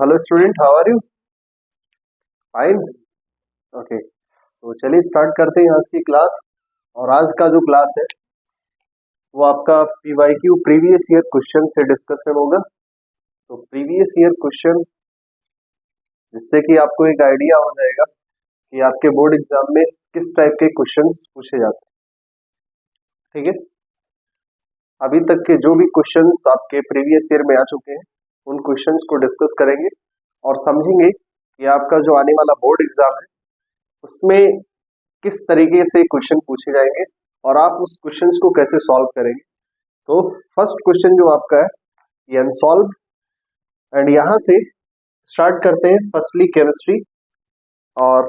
Hello student, how are you? Fine. Okay, तो चलिए start करते हैं आज की क्लास। और आज का जो क्लास है वो आपका पीवाईक्यू प्रीवियस ईयर क्वेश्चन से डिस्कशन होगा। तो प्रीवियस ईयर क्वेश्चन, जिससे कि आपको एक आइडिया हो जाएगा कि आपके बोर्ड एग्जाम में किस टाइप के क्वेश्चंस पूछे जाते हैं। ठीक है, अभी तक के जो भी क्वेश्चंस आपके प्रीवियस ईयर में आ चुके हैं उन क्वेश्चंस को डिस्कस करेंगे और समझेंगे कि आपका जो आने वाला बोर्ड एग्जाम है उसमें किस तरीके से क्वेश्चन पूछे जाएंगे और आप उस क्वेश्चंस को कैसे सॉल्व करेंगे। तो फर्स्ट क्वेश्चन जो आपका है ये अनसॉल्व, एंड यहाँ से स्टार्ट करते हैं फर्स्टली केमिस्ट्री। और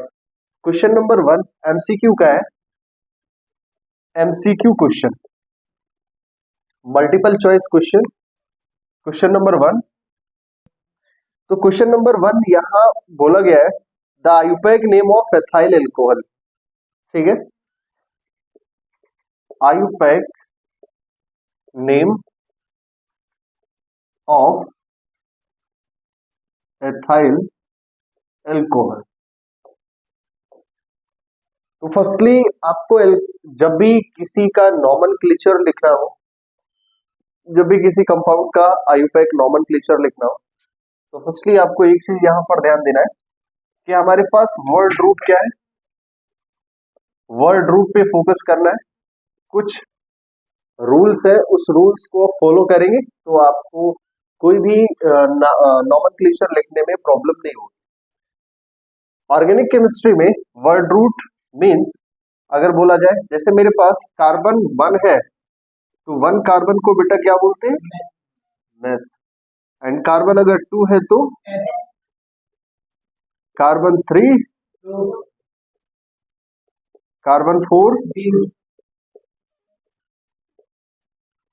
क्वेश्चन नंबर 1 एमसीक्यू का है। MCQ question, multiple choice question, question number 1। तो क्वेश्चन नंबर 1 यहाँ बोला गया है the IUPAC name of ethyl alcohol. ठीक है, IUPAC name of ethyl alcohol. तो फर्स्टली आपको जब भी किसी का नॉमेनक्लेचर लिखना हो, जब भी किसी कंपाउंड का आयुपैक नॉमेनक्लेचर लिखना हो, तो फर्स्टली आपको एक चीज यहां पर ध्यान देना है कि हमारे पास वर्ड रूट क्या है। वर्ड रूट पे फोकस करना है। कुछ रूल्स है, उस रूल्स को फॉलो करेंगे तो आपको कोई भी नॉमेनक्लेचर लिखने में प्रॉब्लम नहीं होगी। ऑर्गेनिक केमिस्ट्री में वर्ड रूट मीन्स, अगर बोला जाए जैसे मेरे पास कार्बन 1 है तो 1 कार्बन को बेटा क्या बोलते हैं? मेथ। एंड कार्बन अगर 2 है तो कार्बन 3, कार्बन 4,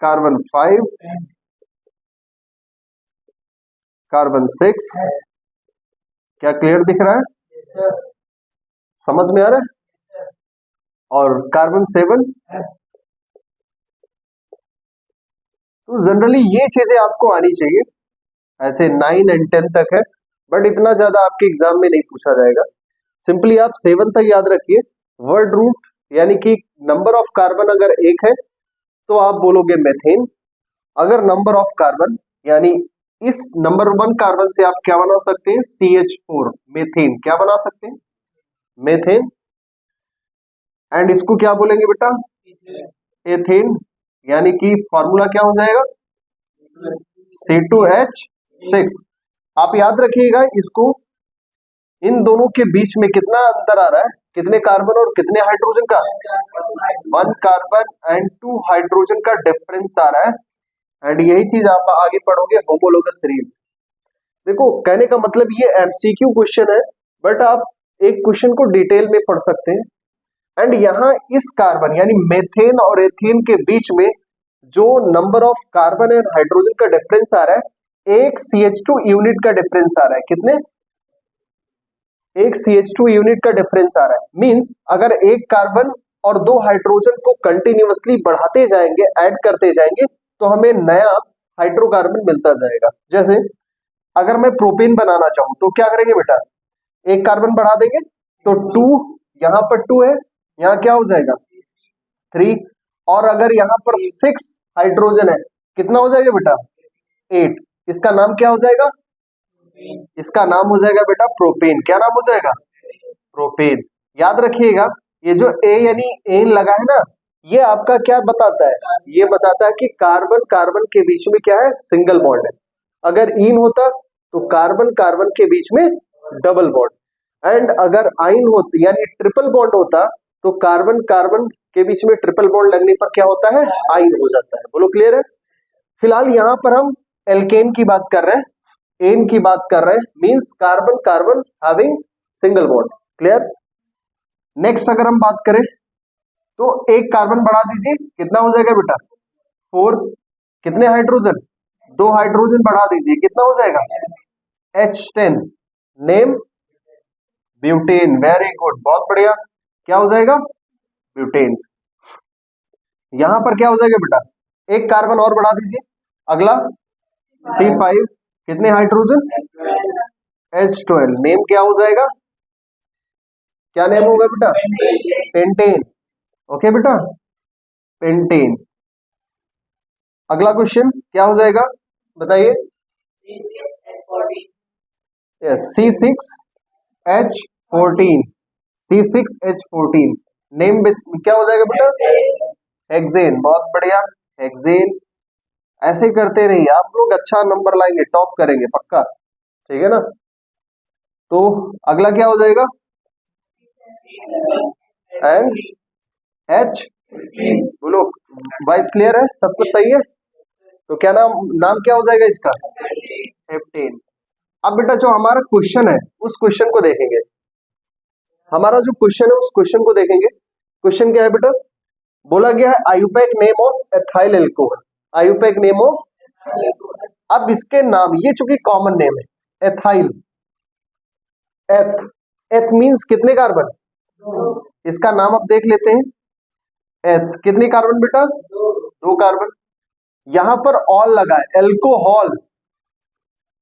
कार्बन 5, कार्बन 6। क्या क्लियर दिख रहा है? समझ में आ रहा है? और कार्बन 7। तो जनरली ये चीजें आपको आनी चाहिए। ऐसे 9 एंड 10 तक है, बट इतना ज्यादा आपके एग्जाम में नहीं पूछा जाएगा। सिंपली आप 7 तक याद रखिए। वर्ड रूट यानी कि नंबर ऑफ कार्बन अगर 1 है तो आप बोलोगे मेथेन। अगर नंबर ऑफ कार्बन यानी इस नंबर 1 कार्बन से आप क्या बना सकते हैं? CH4 methane. क्या बना सकते हैं? मेथेन। एंड इसको क्या बोलेंगे बेटा? एथेन। यानी कि फॉर्मूला क्या हो जाएगा? C2H6। आप याद रखिएगा इसको, इन दोनों के बीच में कितना अंतर आ रहा है? कितने कार्बन और कितने हाइड्रोजन का? 1 कार्बन एंड 2 हाइड्रोजन का डिफरेंस आ रहा है। एंड यही चीज आप आगे पढ़ोगे होमोलोगस सीरीज। देखो, कहने का मतलब ये एमसीक्यू क्वेश्चन है, बट आप एक क्वेश्चन को डिटेल में पढ़ सकते हैं। एंड यहाँ इस कार्बन यानी मेथेन और एथेन के बीच में जो number of carbon and hydrogen का डिफरेंस आ रहा है, एक CH2 यूनिट का डिफरेंस आ रहा है। कितने? एक CH2 यूनिट का डिफरेंस आ रहा है। मींस अगर एक कार्बन और 2 हाइड्रोजन को कंटिन्यूअसली बढ़ाते जाएंगे, ऐड करते जाएंगे, तो हमें नया हाइड्रोकार्बन मिलता जाएगा। जैसे अगर मैं प्रोपेन बनाना चाहूं तो क्या करेंगे बेटा? एक कार्बन बढ़ा देंगे तो 2, यहां पर 2 है, यहां क्या हो जाएगा? 3। और अगर यहां पर 6 हाइड्रोजन है, कितना हो जाएगा बेटा? 8। इसका नाम क्या हो जाएगा? इसका नाम हो जाएगा बेटा प्रोपेन। क्या नाम हो जाएगा? प्रोपेन। याद रखिएगा, ये जो ए यानी एन लगा है ना, ये आपका क्या बताता है? ये बताता है कि कार्बन कार्बन के बीच में क्या है? सिंगल बॉन्ड है। अगर इन होता तो कार्बन कार्बन के बीच में डबल बॉन्ड। एंड अगर आइन होती यानी ट्रिपल बॉन्ड होता तो कार्बन कार्बन के बीच में ट्रिपल बॉन्ड लगने पर क्या होता है? आइन हो जाता है। बोलो क्लियर है? फिलहाल यहां पर हम एल्केन की बात कर रहे हैं, एन की बात कर रहे हैं। Means carbon carbon having single bond. Clear? Next अगर हम बात करें तो एक कार्बन बढ़ा दीजिए, कितना हो जाएगा बेटा? 4। कितने हाइड्रोजन? 2 हाइड्रोजन बढ़ा दीजिए, कितना हो जाएगा? H10। Name butane. Very good, बहुत बढ़िया। क्या हो जाएगा? ब्यूटेन। यहां पर क्या हो जाएगा बेटा? एक कार्बन और बढ़ा दीजिए, अगला C5। कितने हाइड्रोजन? H12 नेम क्या हो जाएगा, क्या नेम होगा बेटा, पेंटेन। ओके बेटा, पेंटेन। अगला क्वेश्चन क्या हो जाएगा बताइए, C6H14, C6H14 नेम क्या हो जाएगा बेटा, हेक्सेन। बहुत बढ़िया, हेक्सेन। ऐसे ही करते रहिए आप लोग, अच्छा नंबर लाएंगे, टॉप करेंगे पक्का, ठीक है ना। तो अगला क्या हो जाएगा, एंड H, बोलो वाइस क्लियर है, सब कुछ सही है। तो क्या नाम नाम क्या हो जाएगा इसका, हेप्टेन। अब बेटा जो हमारा क्वेश्चन है उस क्वेश्चन को देखेंगे, हमारा जो क्वेश्चन है उस क्वेश्चन को देखेंगे। क्वेश्चन क्या है बेटा, बोला गया है IUPAC name of ethyl alcohol, IUPAC name of. अब इसके नाम, ये चूंकि कॉमन नेम है एथाइल, एथ, एथ मींस कितने कार्बन, इसका नाम अब देख लेते हैं। एथ कितने कार्बन बेटा, 2 कार्बन। यहां पर ऑल लगा है, एल्कोहल,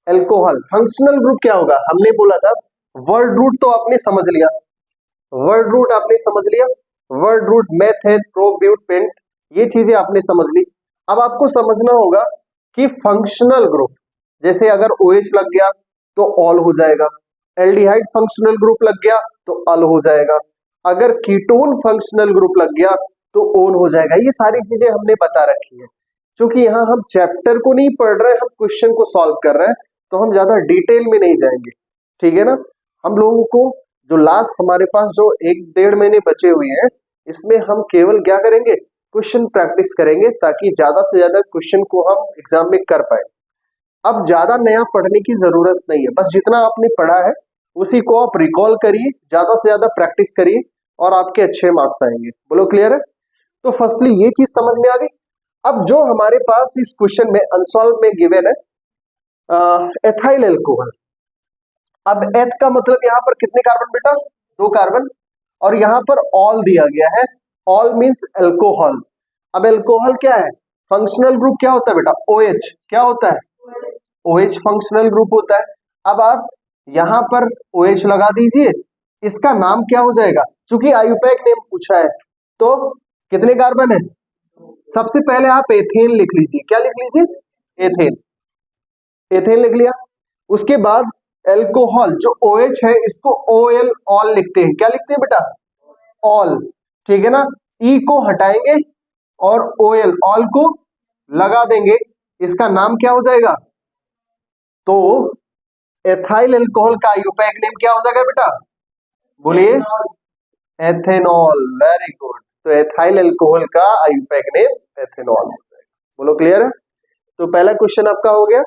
एल्कोहल। फंक्शनल ग्रुप क्या होगा, हमने बोला था वर्ड रूट तो आपने समझ लिया, वर्ड रूट आपने समझ लिया, वर्ड रूट मेथेड प्रोब्यूट पेंट, ये चीजें आपने समझ ली। अब आपको समझना होगा कि फंक्शनल ग्रुप, जैसे अगर OH लग गया तो ऑल हो जाएगा, एल्डिहाइड फंक्शनल ग्रुप लग गया तो अल हो जाएगा, अगर कीटोन फंक्शनल ग्रुप लग गया तो ओन हो जाएगा। ये सारी चीजें हमने बता रखी है। क्योंकि यहाँ हम चैप्टर को नहीं पढ़ रहे हैं, हम क्वेश्चन को सॉल्व कर रहे हैं, तो हम ज्यादा डिटेल में नहीं जाएंगे, ठीक है ना। हम लोगों को जो लास्ट हमारे पास जो 1-1.5 महीने बचे हुए हैं, इसमें हम केवल क्या करेंगे, क्वेश्चन प्रैक्टिस करेंगे, ताकि ज्यादा से ज्यादा क्वेश्चन को हम एग्जाम में कर पाए। अब ज्यादा नया पढ़ने की जरूरत नहीं है, बस जितना आपने पढ़ा है उसी को आप रिकॉल करिए, ज्यादा से ज्यादा प्रैक्टिस करिए और आपके अच्छे मार्क्स आएंगे। बोलो क्लियर है। तो फर्स्टली ये चीज समझ में आ गई। अब जो हमारे पास इस क्वेश्चन में अनसॉल्व में गिवन है एथाइल एल्कोहल, अब एथ का मतलब यहाँ पर कितने कार्बन बेटा, 2 कार्बन, और यहाँ पर ऑल दिया गया है, ऑल मींस एल्कोहल। अब एल्कोहल क्या है, फंक्शनल ग्रुप क्या होता है बेटा, OH, क्या होता है, OH फंक्शनल ग्रुप होता है। अब आप यहां पर OH लगा दीजिए, इसका नाम क्या हो जाएगा, चूंकि आयुपैक नेम पूछा है तो कितने कार्बन है, सबसे पहले आप एथेन लिख लीजिए, क्या लिख लीजिए, एथेन, एथेन लिख लिया। उसके बाद एल्कोहल जो OH है इसको OL, ऑल लिखते हैं, क्या लिखते हैं बेटा, ऑल, ठीक है ना। E को हटाएंगे और OL, ऑल को लगा देंगे, इसका नाम क्या हो जाएगा, तो एथाइल अल्कोहल का आयुपैक नेम क्या हो जाएगा बेटा, बोलिए, एथेनॉल। Very good. तो एथाइल अल्कोहल का आयुपैक नेम एथेनॉल हो जाएगा। बोलो क्लियर है। तो पहला क्वेश्चन आपका हो गया,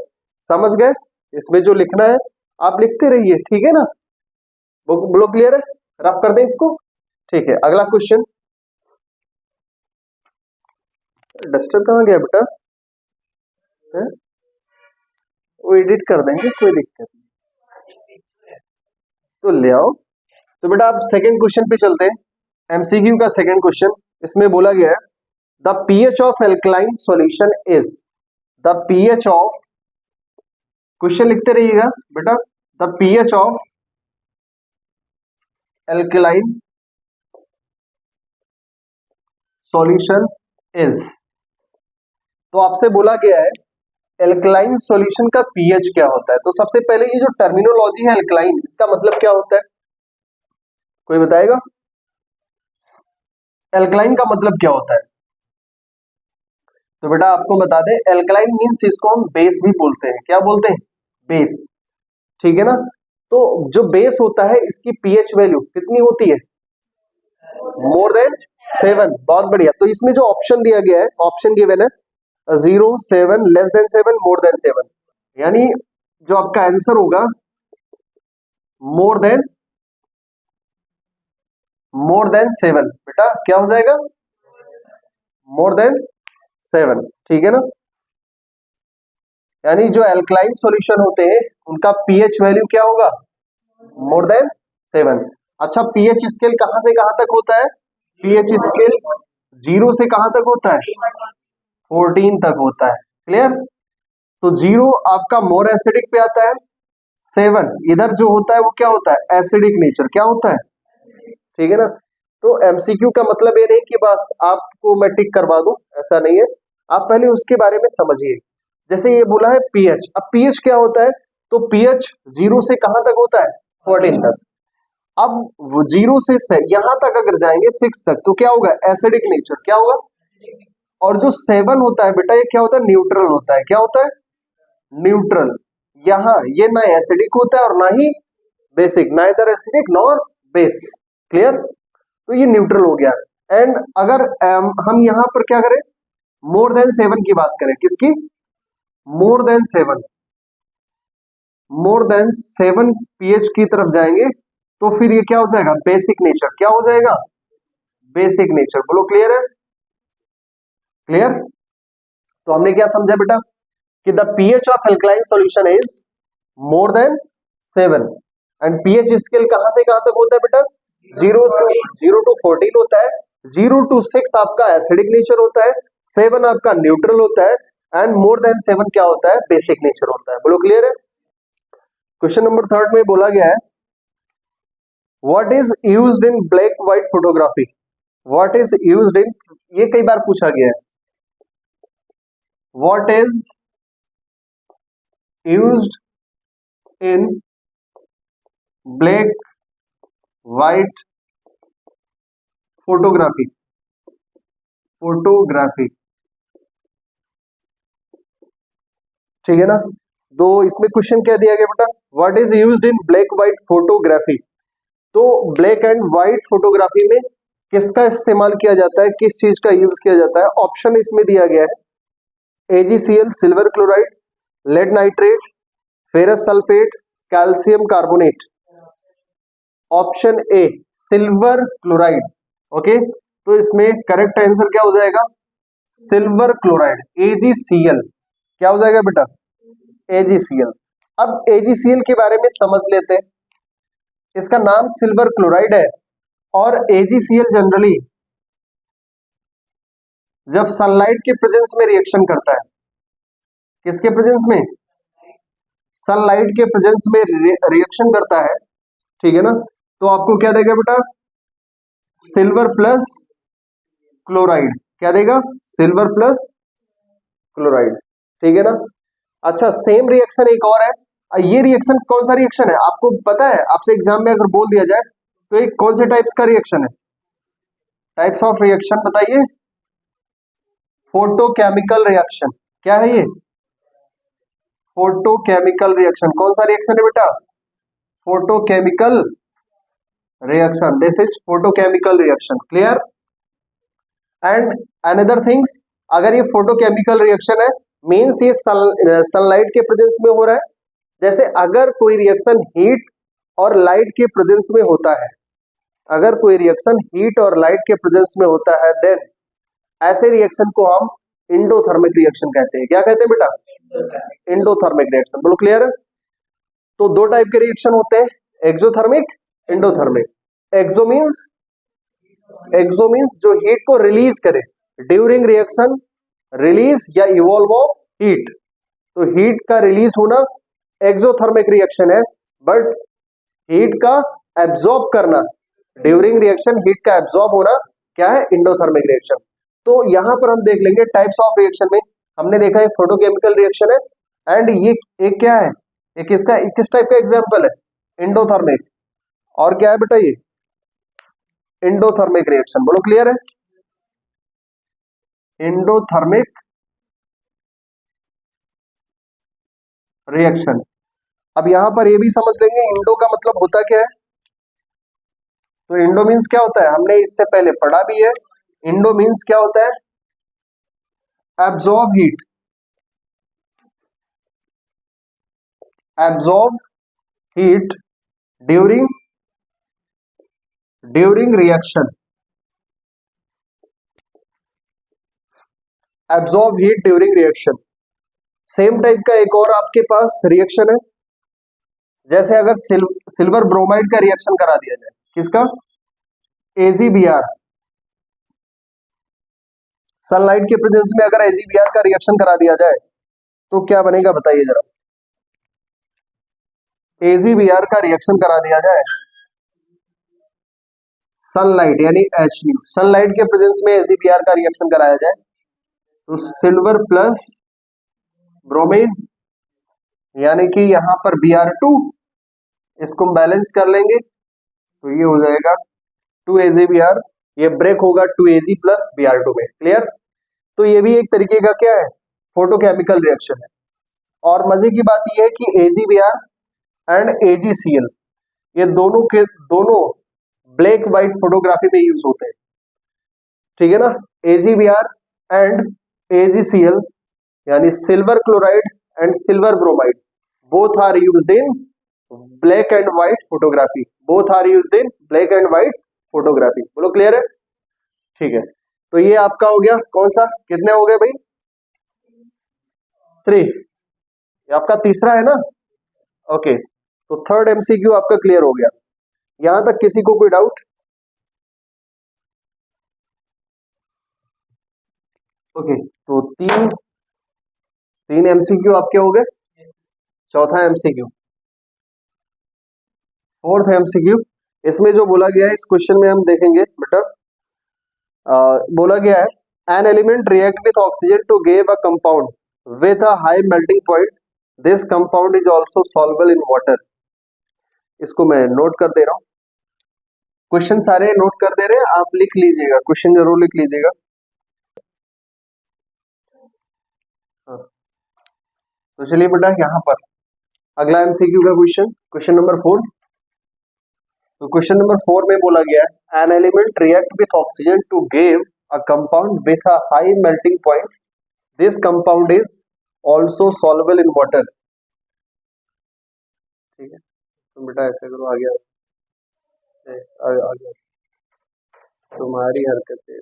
समझ गए। इसमें जो लिखना है आप लिखते रहिए, ठीक है ना। बोलो क्लियर है, रफ कर दें इसको, ठीक है। अगला क्वेश्चन, डस्टर कहाँ गया बेटा है? वो एडिट कर देंगे, कोई दिक्कत नहीं, तो ले आओ। तो बेटा आप सेकंड क्वेश्चन पे चलते हैं, एमसीक्यू का सेकंड क्वेश्चन। इसमें बोला गया है the pH of alkaline solution is, the pH of, question लिखते रहिएगा बेटा, the pH of alkaline solution is. तो आपसे बोला गया है एल्कलाइन सॉल्यूशन का पीएच क्या होता है। तो सबसे पहले ये जो टर्मिनोलॉजी है एल्कलाइन, इसका मतलब क्या होता है, कोई बताएगा, एल्कलाइन का मतलब क्या होता है। तो बेटा आपको बता दें, एल्कलाइन मींस इसको हम बेस भी बोलते हैं, क्या बोलते हैं, बेस, ठीक है ना। तो जो बेस होता है इसकी पीएच वैल्यू कितनी होती है, मोर देन 7। बहुत बढ़िया। तो इसमें जो ऑप्शन दिया गया है, ऑप्शन गिवन है 0, 7, लेस देन 7, मोर देन 7, यानी जो आपका आंसर होगा मोर देन 7, बेटा क्या हो जाएगा, मोर देन 7, ठीक है ना। यानी जो एल्कलाइन सॉल्यूशन होते हैं उनका पीएच वैल्यू क्या होगा, मोर देन 7। अच्छा पीएच स्केल कहां से कहां तक होता है, पीएच स्केल 0 से कहां तक होता है, 14 तक होता है। क्लियर। तो 0 आपका मोर एसिडिक पे आता है, 7, इधर जो होता है वो क्या होता है, एसिडिक नेचर, क्या होता है, ठीक है ना। तो एमसीक्यू का मतलब ये नहीं कि बस आपको मैं टिक करवा दूं, ऐसा नहीं है, आप पहले उसके बारे में समझिए। जैसे ये बोला है पीएच, अब पीएच क्या होता है, तो पीएच 0 से कहां तक होता है, 14 तक। अब वो 0 से यहां तक अगर जाएंगे 6 तक तो क्या होगा, एसिडिक नेचर, क्या होगा। और जो 7 होता है बेटा, ये क्या होता है, न्यूट्रल होता है, क्या होता है, न्यूट्रल। यहाँ ये ना एसिडिक होता है और ना ही बेसिक, ना इधर एसिडिक नॉर बेस, क्लियर। तो ये न्यूट्रल हो गया। एंड अगर हम यहां पर क्या करें, मोर देन 7 की बात करें, किसकी, more than 7, more than 7 pH की तरफ जाएंगे तो फिर ये क्या हो जाएगा, बेसिक नेचर, क्या हो जाएगा, बेसिक नेचर। बोलो क्लियर है, क्लियर। तो हमने क्या समझा बेटा, कि the pH of alkaline solution is more than 7 and pH scale कहां से कहां तक होता है बेटा, 0 to 14 होता है, 0 to 6 आपका एसिडिक नेचर होता है, 7 आपका न्यूट्रल होता है एंड मोर देन 7 क्या होता है, बेसिक नेचर होता है। बोलो क्लियर है। क्वेश्चन नंबर 3 में बोला गया है what is used in black white photography, what is used in, ये कई बार पूछा गया है, what is used in black white photography, photography, ठीक है ना। तो इसमें क्वेश्चन क्या दिया गया बेटा, what is used in black white photography. तो ब्लैक एंड व्हाइट फोटोग्राफी में किसका इस्तेमाल किया जाता है, किस चीज का यूज किया जाता है। ऑप्शन इसमें दिया गया है AGCL, silver chloride, lead nitrate, ferrous sulphate, calcium carbonate. Option A silver chloride, okay. तो इसमें करेक्ट आंसर क्या हो जाएगा, सिल्वर क्लोराइड, एजीसीएल, क्या हो जाएगा बेटा, एजीसीएल। अब एजीसीएल के बारे में समझ लेते हैं, इसका नाम सिल्वर क्लोराइड है और एजीसीएल जनरली जब सनलाइट के प्रेजेंस में रिएक्शन करता है, किसके प्रेजेंस में, सनलाइट के प्रेजेंस में रिएक्शन करता है, ठीक है ना। तो आपको क्या देगा बेटा, सिल्वर प्लस क्लोराइड, क्या देगा, सिल्वर प्लस क्लोराइड, ठीक है ना। अच्छा सेम रिएक्शन एक और है, ये रिएक्शन कौन सा रिएक्शन है आपको पता है, आपसे एग्जाम में अगर बोल दिया जाए तो एक कौन से टाइप्स का रिएक्शन है, टाइप्स ऑफ रिएक्शन बताइए, फोटोकेमिकल रिएक्शन, क्या है ये, फोटोकेमिकल रिएक्शन, कौन सा रिएक्शन है बेटा, photochemical reaction, this is photochemical reaction, clear. And another things, अगर ये फोटोकेमिकल रिएक्शन है मींस ये सनलाइट के प्रेजेंस में हो रहा है। जैसे अगर कोई रिएक्शन हीट और लाइट के प्रेजेंस में होता है, अगर कोई रिएक्शन हीट और लाइट के प्रेजेंस में होता है देन ऐसे रिएक्शन को हम इंडोथर्मिक रिएक्शन कहते हैं, क्या कहते हैं बेटा, इंडोथर्मिक रिएक्शन। बोलो क्लियर है। तो दो टाइप के रिएक्शन होते हैं, एक्सोथर्मिक, इंडोथर्मिक। एक्सो मींस जो हीट को रिलीज करे, ड्यूरिंग रिएक्शन रिलीज या इवॉल्व ऑफ हीट, तो हीट का रिलीज होना एक्सोथर्मिक रिएक्शन है, बट हीट का एब्जॉर्ब करना, ड्यूरिंग रिएक्शन हीट का एब्जॉर्ब होना क्या है, इंडोथर्मिक रिएक्शन। तो यहां पर हम देख लेंगे टाइप्स ऑफ रिएक्शन में, हमने देखा है फोटोकेमिकल रिएक्शन है एंड ये एक क्या है, एक इसका किस टाइप का एग्जांपल है, इंडोथर्मिक, और क्या है बेटा ये इंडोथर्मिक रिएक्शन। बोलो क्लियर है, इंडोथर्मिक रिएक्शन। अब यहां पर ये भी समझ लेंगे इंडो का मतलब होता क्या है, तो इंडो मीन्स क्या होता है, हमने इससे पहले पढ़ा भी है, इंडो मीन्स क्या होता है, absorb heat, absorb heat during reaction, absorb heat during reaction. Same type का एक और आपके पास रिएक्शन है, जैसे अगर सिल्वर ब्रोमाइड का रिएक्शन करा दिया जाए, किसका, AgBr, सनलाइट के प्रेजेंस में अगर AgBr का रिएक्शन करा दिया जाए तो क्या बनेगा बताइए जरा, AgBr का रिएक्शन करा दिया जाए सनलाइट यानी HNu, सनलाइट के प्रेजेंस में AgBr का रिएक्शन कराया जाए तो सिल्वर प्लस ब्रोमीन यानी कि यहाँ पर Br2, इसको हम बैलेंस कर लेंगे तो ये हो जाएगा 2AgBr, ये ब्रेक होगा 2Ag प्लस Br2 में। क्लियर? तो ये भी एक तरीके का क्या है, फोटोकेमिकल रिएक्शन है। और मजे की बात यह है कि AgBr एंड AgCl ये दोनों के दोनों ब्लैक व्हाइट फोटोग्राफी में यूज होते हैं, ठीक है ना। AgBr एंड AgCl यानी silver chloride and silver bromide both are used in black and white photography, both are used in black and white photography. बोलो क्लियर है? ठीक है, तो ये आपका हो गया कौन सा, कितने हो गए भाई? 3, ये आपका तीसरा है ना। ओके, तो थर्ड MCQ आपका क्लियर हो गया। यहां तक किसी को कोई डाउट? ओके, तो तीन MCQ आपके हो गए। चौथा MCQ, फोर्थ MCQ, इसमें जो बोला गया है इस क्वेश्चन में हम देखेंगे बेटा। बोला गया है an element react with oxygen to give a compound with a high melting point, this compound is also soluble in water. इसको मैं नोट कर दे रहा हूं, क्वेश्चन सारे नोट कर दे रहे हैं, आप लिख लीजिएगा, क्वेश्चन जरूर लिख लीजिएगा। तो चलिए बेटा यहाँ पर अगला MCQ का क्वेश्चन, क्वेश्चन नंबर 4। तो क्वेश्चन नंबर 4 में बोला गया है an element react with oxygen to give a compound with a high melting point, this compound is also soluble in water. ठीक है, तो बेटा ऐसा करो, आ गया आ गया, तुम्हारी हरकतें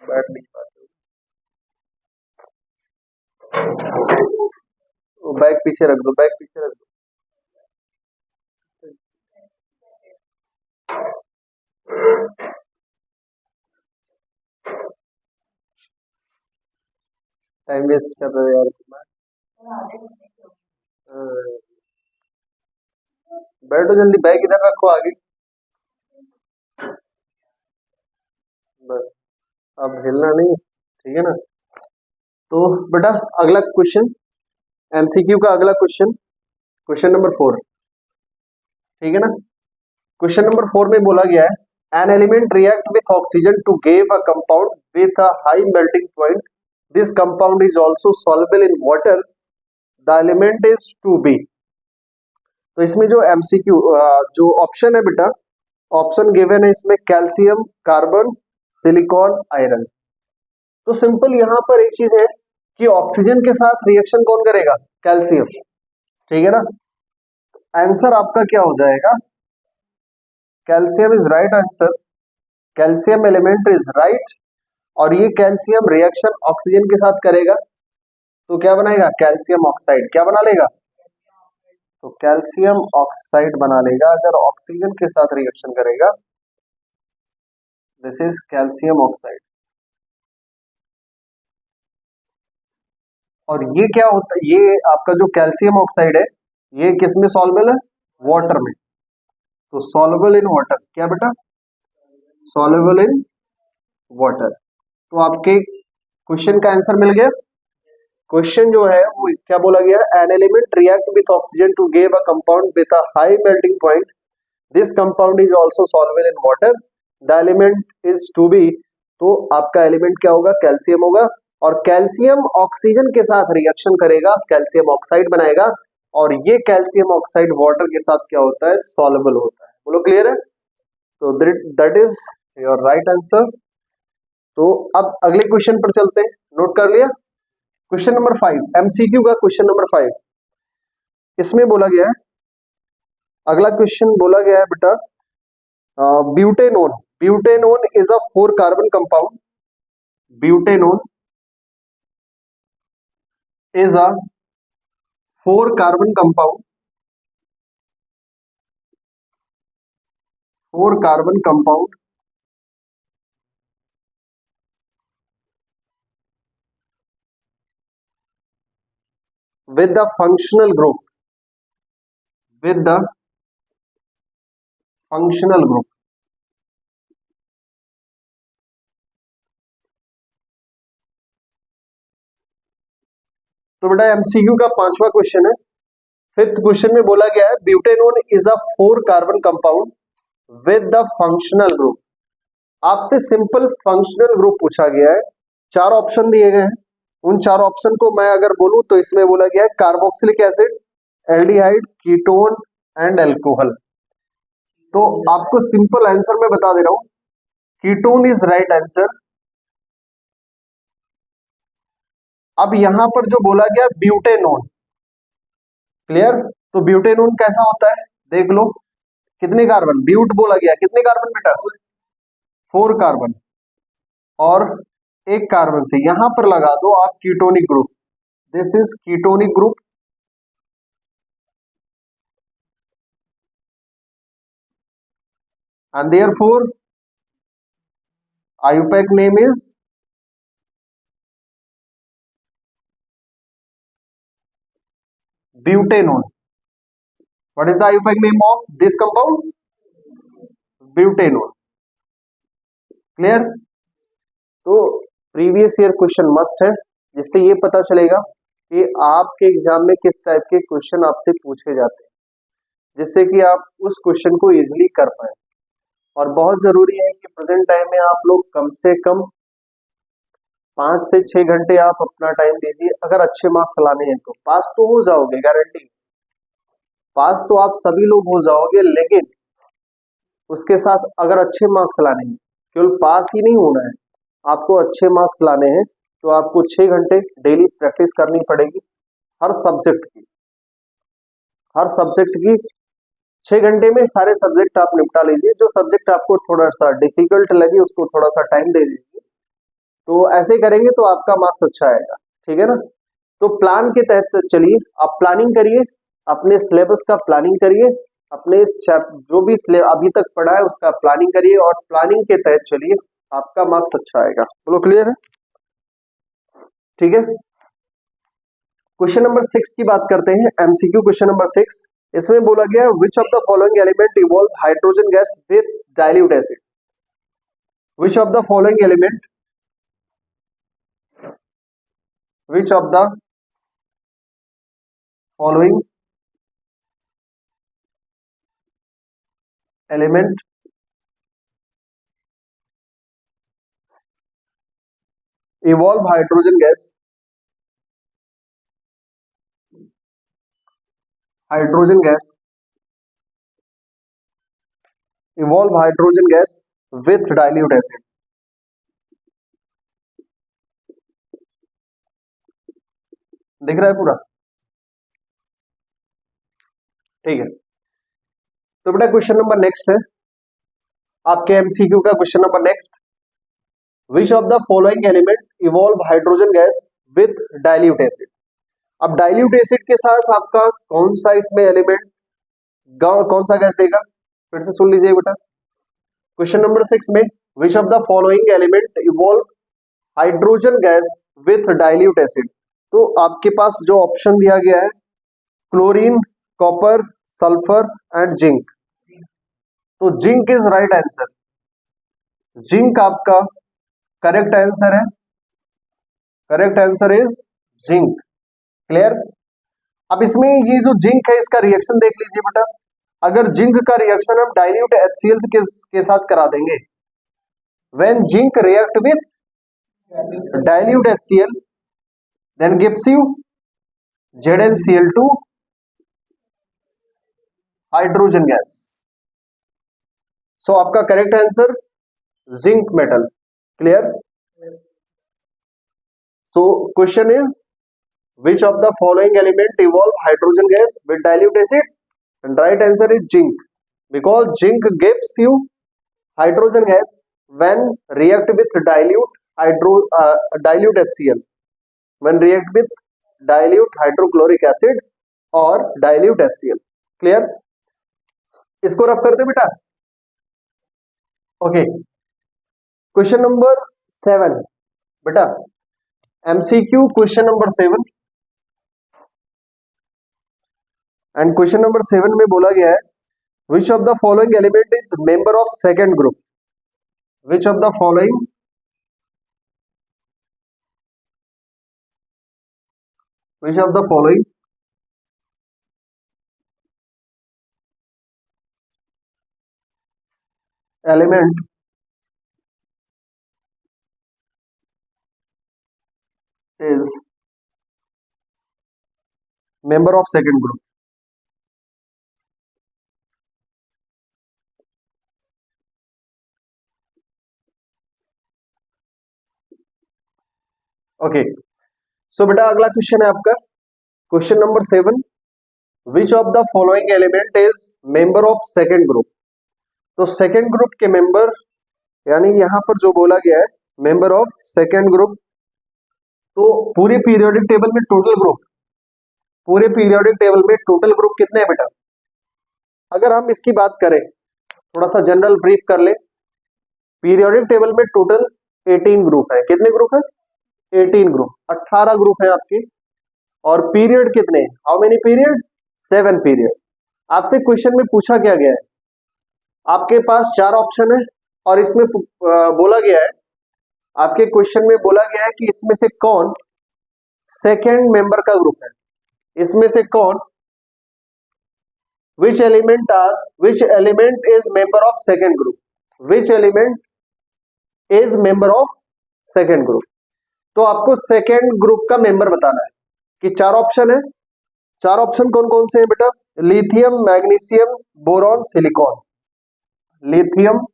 बैठ नहीं पाते, बैग पीछे रख दो, बैग पीछे रख दो। टाइम वेस्ट कर रहे हो यार बैठो जल्दी, बैग इधर रखो आगे, बस अब हिलना नहीं, ठीक है ना। तो बेटा अगला क्वेश्चन, MCQ का अगला क्वेश्चन, क्वेश्चन नंबर 4, ठीक है ना। क्वेश्चन नंबर 4 में बोला गया है an element react with oxygen to give a compound with a high melting point, this compound is also soluble in water, the element is 2B। तो इसमें जो MCQ जो ऑप्शन है बेटा, ऑप्शन गिवन है इसमें कैल्शियम, कार्बन, सिलिकॉन, आयरन। तो simple यहाँ पर एक चीज है कि ऑक्सीजन के साथ रिएक्शन कौन करेगा? कैल्शियम, ठीक है ना। आंसर आपका क्या हो जाएगा? Calcium is right answer, calcium element is right. और ये कैल्शियम रिएक्शन ऑक्सीजन के साथ करेगा तो क्या बनाएगा? Calcium oxide. क्या बना लेगा? तो कैल्शियम ऑक्साइड बना लेगा अगर ऑक्सीजन के साथ रिएक्शन करेगा। This is calcium oxide. और ये क्या होता है? ये आपका जो कैल्शियम ऑक्साइड है ये किस में सॉल्युबल है? वाटर में। तो सॉल्युबल इन वाटर, क्या बेटा? Soluble in water. तो आपके क्वेश्चन का आंसर मिल गया। क्वेश्चन जो है वो क्या बोला गया? An element react with oxygen to give a compound with a high melting point, this compound is also soluble in water, the element is 2B। तो आपका एलिमेंट क्या होगा? कैल्शियम होगा। और कैल्शियम ऑक्सीजन के साथ रिएक्शन करेगा, कैल्शियम ऑक्साइड बनाएगा, और ये कैल्शियम ऑक्साइड वाटर के साथ क्या होता है? सॉल्युबल होता है। बोलो क्लियर है? तो that is your right answer. तो अब अगले क्वेश्चन पर चलते हैं, नोट कर लिया? क्वेश्चन नंबर 5, MCQ का क्वेश्चन नंबर 5। इसमें बोला गया है, अगला क्वेश्चन बोला गया है बेटा butanone, butanone is a 4 carbon compound, butanone is a 4 carbon compound, 4 carbon compound with the functional group, with the functional group. तो बेटा एमसीक्यू का 5वां क्वेश्चन है। 5th क्वेश्चन में बोला गया है butanone is a 4 carbon compound with the functional group. आपसे सिंपल फंक्शनल ग्रुप पूछा गया है। 4 ऑप्शन दिए गए हैं। उन 4 ऑप्शन को मैं अगर बोलूं तो इसमें बोला गया है carboxylic acid, aldehyde, ketone and alcohol. तो आपको सिंपल आंसर मैं बता दे रहा हूं, कीटोन इज राइट आंसर। अब यहां पर जो बोला गया ब्यूटेनोन, क्लियर? तो ब्यूटेनोन कैसा होता है देख लो। कितने कार्बन, ब्यूट बोला गया, कितने कार्बन बेटा? 4 कार्बन और 1 कार्बन से यहां पर लगा दो आप ketonic group. This is ketonic group. and therefore IUPAC name is butanone. What is the IUPAC name of this compound? Butanone. Clear? तो प्रीवियस ईयर क्वेश्चन मस्ट है, जिससे ये पता चलेगा कि आपके एग्जाम में किस टाइप के क्वेश्चन आपसे पूछे जाते हैं, जिससे कि आप उस क्वेश्चन को इजीली कर पाए। और बहुत जरूरी है कि प्रेजेंट टाइम में आप लोग कम से कम 5 से 6 घंटे आप अपना टाइम दीजिए। अगर अच्छे मार्क्स लाने हैं तो पास तो हो जाओगे, गारंटी। पास तो आप सभी लोग हो जाओगे, लेकिन उसके साथ अगर अच्छे मार्क्स लाने हैं, केवल पास ही नहीं होना है, आपको अच्छे मार्क्स लाने हैं तो आपको 6 घंटे डेली प्रैक्टिस करनी पड़ेगी हर सब्जेक्ट की। हर सब्जेक्ट की 6 घंटे में सारे सब्जेक्ट आप निपटा लीजिए। जो सब्जेक्ट आपको थोड़ा सा डिफिकल्ट लगे उसको थोड़ा सा टाइम दे दीजिए। तो ऐसे करेंगे तो आपका मार्क्स अच्छा आएगा, ठीक है ना? तो प्लान के तहत चलिए, आप प्लानिंग करिए, अपने सिलेबस का प्लानिंग करिए, अपने जो भी अभी तक पढ़ा है उसका प्लानिंग करिए और प्लानिंग के तहत चलिए, आपका मार्क्स अच्छा आएगा। बोलो क्लियर है? ठीक है। क्वेश्चन नंबर 6 की बात करते हैं, एमसीक्यू क्वेश्चन नंबर 6। इसमें बोला गया विच of the following element evolve hydrogen gas with dilute acid. Which of the following element, which of the following element evolve hydrogen gas evolve hydrogen gas with dilute acid? दिख रहा है पूरा? ठीक है। तो बेटा क्वेश्चन नंबर नेक्स्ट है आपके एमसीक्यू का। Question number next, which of the following element evolve hydrogen gas with dilute acid. अब डाइल्यूट एसिड के साथ आपका कौन सा इसमें एलिमेंट, कौन सा गैस देगा? फिर से सुन लीजिए बेटा। क्वेश्चन नंबर 6 में which of the following element evolve hydrogen gas with dilute acid. तो आपके पास जो ऑप्शन दिया गया है chlorine, copper, sulphur and zinc. तो zinc is right answer. Zinc आपका करेक्ट आंसर है। Correct answer is zinc. Clear? अब इसमें ये जो जिंक है इसका रिएक्शन देख लीजिए बेटा। अगर जिंक का रिएक्शन हम डाइल्यूट HCl के साथ करा देंगे, when zinc react with dilute HCl then gives you ZnCl2 hydrogen gas. So आपका correct answer zinc metal. Clear? So question is which of the following element evolve hydrogen gas with dilute acid, and right answer is zinc, because zinc gives you hydrogen gas when react with dilute HCl, when react with dilute hydrochloric acid or dilute HCl। clear? इसको rough करते बेटा। Okay, question number 7 बेटा, MCQ question number 7। And question number 7 में बोला गया है विच of the following element is member of second group, which of the following which of the following element is member of second group? Okay, so बेटा अगला question है आपका question number 7, which of the following element is member of second group. तो second group के member, यानी यहां पर जो बोला गया है मेंबर ऑफ सेकेंड ग्रुप, तो पूरे पीरियोडिक टेबल में टोटल ग्रुप, पूरे पीरियोडिक टेबल में टोटल ग्रुप कितने हैं बेटा? अगर हम इसकी बात करें, थोड़ा सा जनरल ब्रीफ कर ले, पीरियोडिक टेबल में टोटल 18 ग्रुप है। कितने ग्रुप है? 18 ग्रुप, 18 ग्रुप है आपके। और पीरियड कितने? How many period? 7 पीरियड। आपसे क्वेश्चन में पूछा क्या गया है, आपके पास 4 ऑप्शन है और इसमें बोला गया है, आपके क्वेश्चन में बोला गया है कि इसमें से कौन सेकेंड मेंबर का ग्रुप है, इसमें से कौन, which element is member of second group, which element is member of second group। तो आपको सेकेंड ग्रुप का मेंबर बताना है कि 4 ऑप्शन है, 4 ऑप्शन कौन कौन से हैं बेटा? Lithium, magnesium, boron, silicon. Lithium,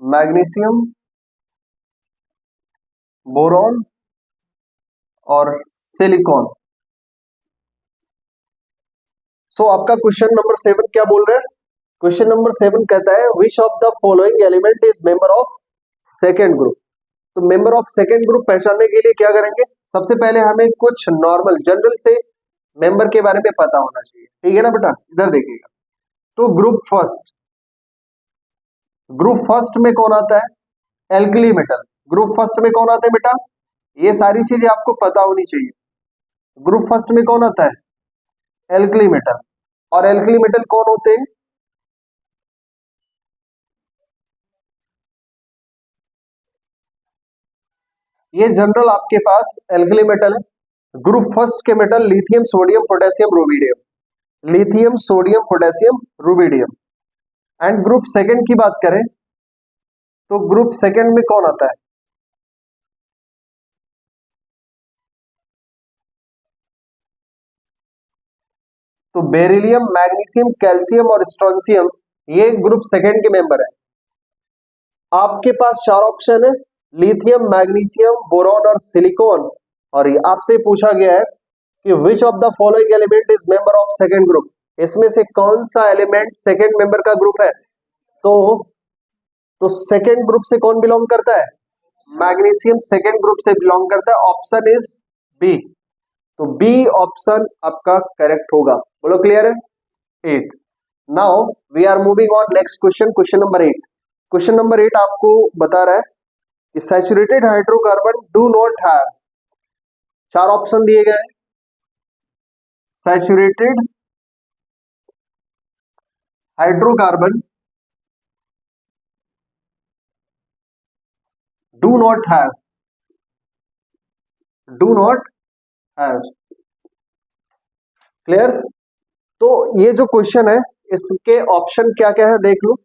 magnesium, boron और सिलिकॉन। सो आपका क्वेश्चन नंबर 7 क्या बोल रहा है? क्वेश्चन नंबर 7 कहता है विच of the following element is member of second group. तो मेंबर ऑफ सेकेंड ग्रुप पहचानने के लिए क्या करेंगे? सबसे पहले हमें कुछ नॉर्मल जनरल से मेंबर के बारे में पता होना चाहिए, ठीक है ना बेटा? इधर देखिएगा, तो ग्रुप फर्स्ट में कौन आता है? Alkali metal. ग्रुप फर्स्ट में कौन आता है बेटा? ये सारी चीजें आपको पता होनी चाहिए। ग्रुप फर्स्ट में कौन आता है? Alkali metal. और एल्कली मेटल कौन होते हैं? ये जनरल आपके पास एल्कली मेटल है। ग्रुप फर्स्ट के metal lithium, sodium, potassium, rubidium. Lithium, sodium, potassium, rubidium. And group second की बात करें तो ग्रुप सेकंड में कौन आता है? तो बेरिलियम, मैग्नीशियम, कैल्शियम और स्ट्रोंशियम, ये ग्रुप सेकंड के मेंबर है। आपके पास 4 ऑप्शन है, लिथियम, मैग्नीशियम, बोरॉन और सिलिकॉन। और ये आपसे पूछा गया है कि which of the following element is member of second group, इसमें से कौन सा एलिमेंट सेकेंड मेंबर का ग्रुप है? तो सेकेंड ग्रुप से कौन बिलोंग करता है? मैग्नीशियम सेकेंड ग्रुप से बिलोंग करता है। Option is B. तो बी ऑप्शन आपका करेक्ट होगा। बोलो क्लियर है? 8। Now we are moving on next question, question number 8। Question number 8 आपको बता रहा है कि saturated hydrocarbon do not have, 4 option दिए गए। Saturated hydrocarbon do not have, do not have. Clear? तो ये जो क्वेश्चन है इसके ऑप्शन क्या क्या है देख लो।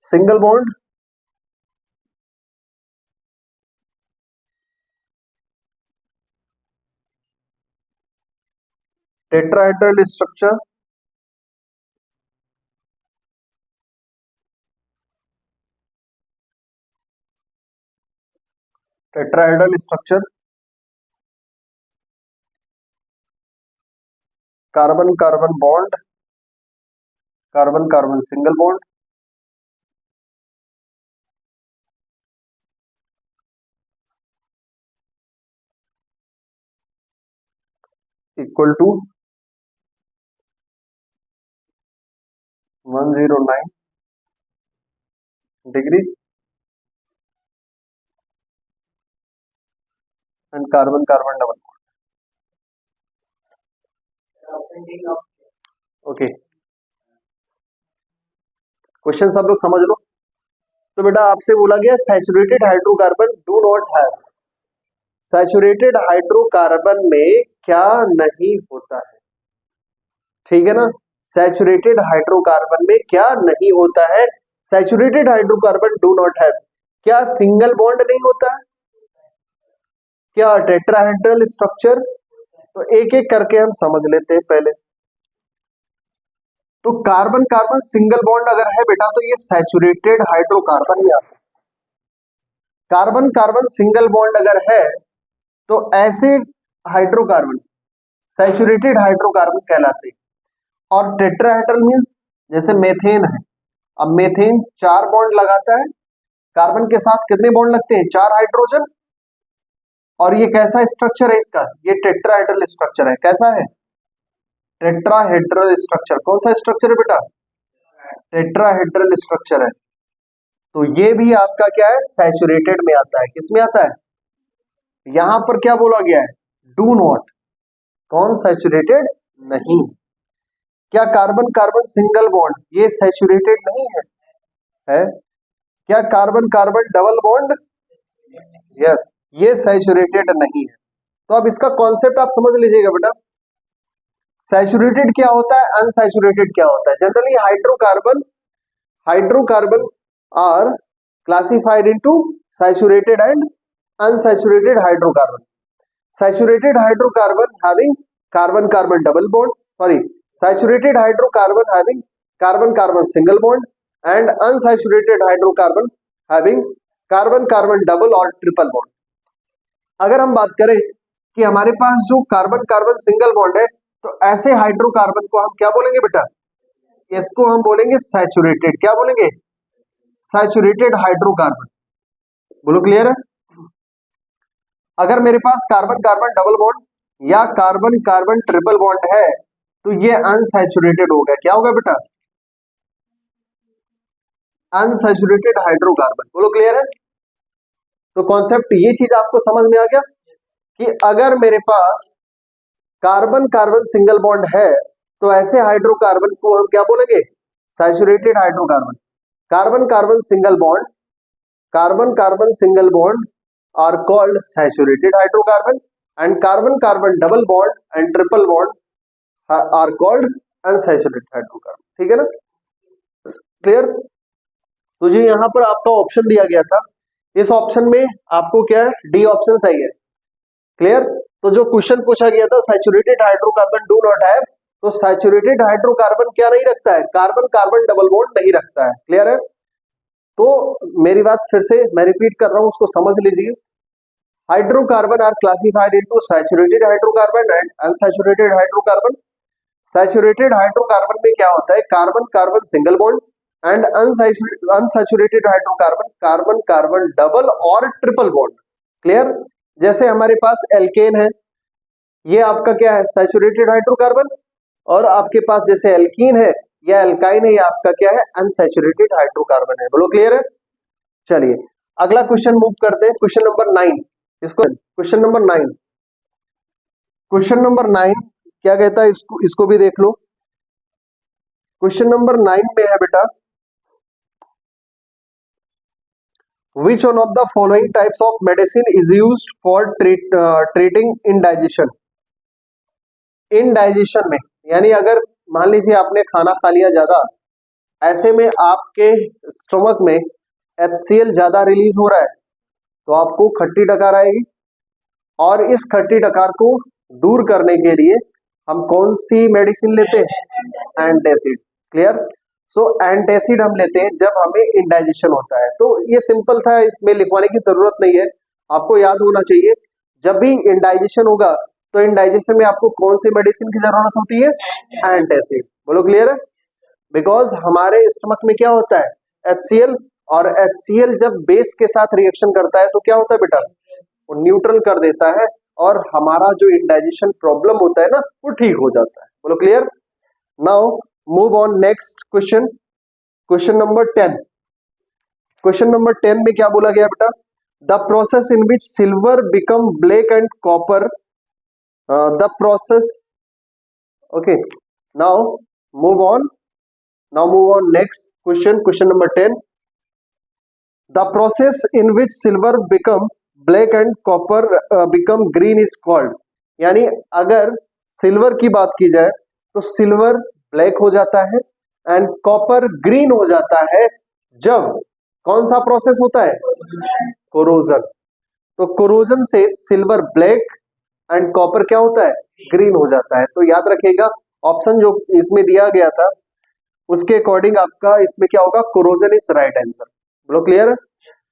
Single bond, tetrahedral structure, tetrahedral structure, carbon carbon bond, carbon carbon single bond, equal to 109 degree and carbon carbon double bond. Okay, question सब लोग समझ लो। तो बेटा आपसे बोला गया saturated hydrocarbon do not have, saturated hydrocarbon में क्या नहीं होता है, ठीक है ना। सैचुरेटेड हाइड्रोकार्बन में क्या नहीं होता है, saturated hydrocarbon do not have, क्या सिंगल बॉन्ड नहीं होता है, क्या टेट्राहेड्रल स्ट्रक्चर। तो एक एक करके हम समझ लेते हैं पहले। तो कार्बन कार्बन सिंगल बॉन्ड अगर है बेटा तो ये सैचुरेटेड हाइड्रोकार्बन में आता है। कार्बन कार्बन सिंगल बॉन्ड अगर है तो ऐसे हाइड्रोकार्बन सैचुरेटेड हाइड्रोकार्बन कहलाते हैं। और टेट्राहेड्रल मींस जैसे मेथेन है, अब मेथेन 4 बॉन्ड लगाता है, कार्बन के साथ कितने बॉन्ड लगते हैं, 4 हाइड्रोजन। और ये कैसा स्ट्रक्चर है इसका, ये टेट्राहेड्रल स्ट्रक्चर है। कैसा है, टेट्राहेड्रल स्ट्रक्चर। कौन सा स्ट्रक्चर है बेटा, टेट्राहेड्रल स्ट्रक्चर है। तो ये भी आपका क्या है, सैचुरेटेड में आता है। किस में आता है, यहां पर क्या बोला गया है, डू नॉट, कौन सैचुरेटेड नहीं। क्या कार्बन कार्बन सिंगल बॉन्ड ये सैचुरेटेड नहीं है? क्या carbon carbon double bond, yes, ये सैचुरेटेड नहीं है। तो अब इसका कॉन्सेप्ट आप समझ लीजिएगा बेटा, सैचुरेटेड क्या होता है, अनसैचुरेटेड क्या होता है। Generally hydrocarbon are classified into saturated and unsaturated hydrocarbon. Saturated hydrocarbon having carbon carbon double bond, sorry, saturated hydrocarbon having carbon carbon single bond and unsaturated hydrocarbon having carbon carbon double और triple bond. अगर हम बात करें कि हमारे पास जो carbon carbon single bond है तो ऐसे हाइड्रोकार्बन को हम क्या बोलेंगे बेटा, इसको हम बोलेंगे सैचुरेटेड। क्या बोलेंगे, सैचुरेटेड हाइड्रोकार्बन। बोलो क्लियर है। अगर मेरे पास कार्बन कार्बन डबल बॉन्ड या कार्बन कार्बन ट्रिपल बॉन्ड है तो ये अनसैचुरेटेड हो गया। क्या होगा बेटा, अनसैचुरेटेड हाइड्रोकार्बन। बोलो क्लियर है। तो कॉन्सेप्ट ये चीज आपको समझ में आ गया कि अगर मेरे पास कार्बन कार्बन सिंगल बॉन्ड है तो ऐसे हाइड्रोकार्बन को हम क्या बोलेंगे, saturated hydrocarbon. Carbon carbon single bond are called saturated hydrocarbon and carbon double bond and triple bond are called unsaturated hydrocarbon. ठीक है ना, क्लियर। तो जो यहाँ पर आपका ऑप्शन दिया गया था, इस ऑप्शन में आपको क्या है, डी ऑप्शन सही है। क्लियर। तो जो क्वेश्चन पूछा गया था saturated hydrocarbon do not have, तो सैचुरेटेड हाइड्रोकार्बन क्या नहीं रखता है, कार्बन कार्बन डबल बॉन्ड नहीं रखता है। क्लियर है। तो मेरी बात फिर से मैं रिपीट कर रहा हूं, उसको समझ लीजिए। Hydrocarbon are classified into saturated hydrocarbon and unsaturated hydrocarbon. Saturated hydrocarbon में क्या होता है, carbon carbon single bond and unsaturated hydrocarbon carbon carbon double और ट्रिपल बॉन्ड। क्लियर। जैसे हमारे पास एल्केन है, ये आपका क्या है, सैचुरेटेड हाइड्रोकार्बन, और आपके पास जैसे एल्कीन है या एल्काइन है, ये आपका क्या है, अनसैचुरेटेड हाइड्रोकार्बन है। बोलो क्लियर है। चलिए अगला क्वेश्चन मूव करते हैं, क्वेश्चन नंबर 9। इसको क्वेश्चन नंबर 9, क्वेश्चन नंबर 9 क्या कहता है, इसको भी देख लो। क्वेश्चन नंबर 9 में है बेटा, Which one of the following types of medicine is used for treating indigestion? Indigestion में यानी अगर मान लीजिए आपने खाना खा लिया ज्यादा, ऐसे में आपके स्टमक में HCl ज्यादा रिलीज हो रहा है तो आपको खट्टी डकार आएगी, और इस खट्टी डकार को दूर करने के लिए हम कौन सी मेडिसिन लेते हैं, एंटासिड। क्लियर। सो एंटासिड हम लेते हैं जब हमें इंडाइजेशन होता है। तो ये सिंपल था, इसमें लिखवाने की जरूरत नहीं है, आपको याद होना चाहिए। जब भी इंडाइजेशन होगा तो इंडाइजेशन में आपको कौन सी मेडिसिन की जरूरत होती है, एंटासिड। बोलो क्लियर है। बिकॉज हमारे स्टमक में क्या होता है, HCl, और HCl जब बेस के साथ रिएक्शन करता है तो क्या होता है बेटा, वो न्यूट्रल कर देता है और हमारा जो इंडाइजेशन प्रॉब्लम होता है ना वो ठीक हो जाता है। बोलो clear. Now move on next question, question number 10। Question number 10 में क्या बोला गया बेटा, the process in which silver become black and copper, the process, okay, now move on, next question number 10. The process in which silver become black and copper become green is called. यानी अगर silver की बात की जाए तो silver black हो जाता है एंड कॉपर ग्रीन हो जाता है जब कौन सा प्रोसेस होता है? कोरोजन. तो कोरोजन से सिल्वर ब्लैक एंड कॉपर क्या होता है? ग्रीन हो जाता है. तो याद रखिएगा ऑप्शन जो इसमें दिया गया था उसके अकॉर्डिंग आपका इसमें क्या होगा? Corrosion is right answer. बोलो क्लियर?